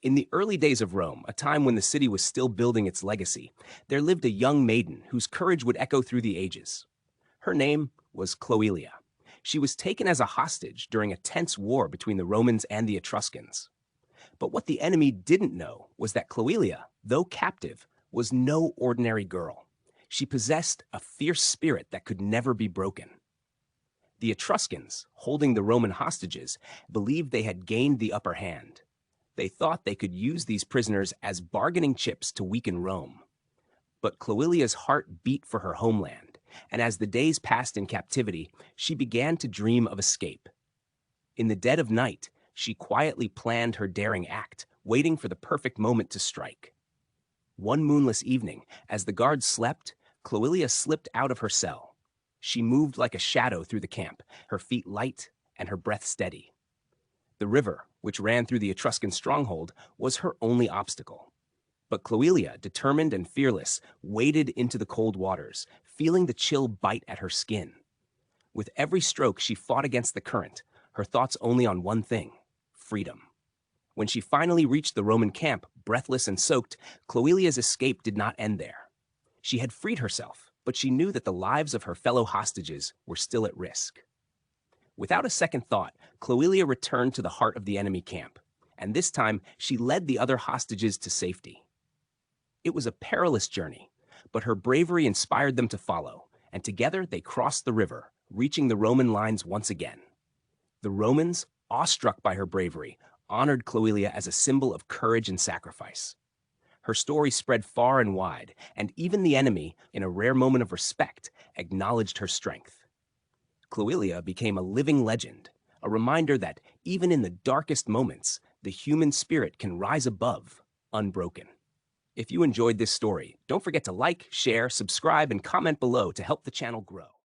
In the early days of Rome, a time when the city was still building its legacy, there lived a young maiden whose courage would echo through the ages. Her name was Cloelia. She was taken as a hostage during a tense war between the Romans and the Etruscans. But what the enemy didn't know was that Cloelia, though captive, was no ordinary girl. She possessed a fierce spirit that could never be broken. The Etruscans, holding the Roman hostages, believed they had gained the upper hand. They thought they could use these prisoners as bargaining chips to weaken Rome. But Cloelia's heart beat for her homeland, and as the days passed in captivity, she began to dream of escape. In the dead of night, she quietly planned her daring act, waiting for the perfect moment to strike. One moonless evening, as the guards slept, Cloelia slipped out of her cell. She moved like a shadow through the camp, her feet light and her breath steady. The river, which ran through the Etruscan stronghold, was her only obstacle. But Cloelia, determined and fearless, waded into the cold waters, feeling the chill bite at her skin. With every stroke, she fought against the current, her thoughts only on one thing: freedom. When she finally reached the Roman camp, breathless and soaked, Cloelia's escape did not end there. She had freed herself, but she knew that the lives of her fellow hostages were still at risk. Without a second thought, Cloelia returned to the heart of the enemy camp, and this time she led the other hostages to safety. It was a perilous journey, but her bravery inspired them to follow, and together they crossed the river, reaching the Roman lines once again. The Romans, awestruck by her bravery, honored Cloelia as a symbol of courage and sacrifice. Her story spread far and wide, and even the enemy, in a rare moment of respect, acknowledged her strength. Cloelia became a living legend, a reminder that even in the darkest moments, the human spirit can rise above, unbroken. If you enjoyed this story, don't forget to like, share, subscribe, and comment below to help the channel grow.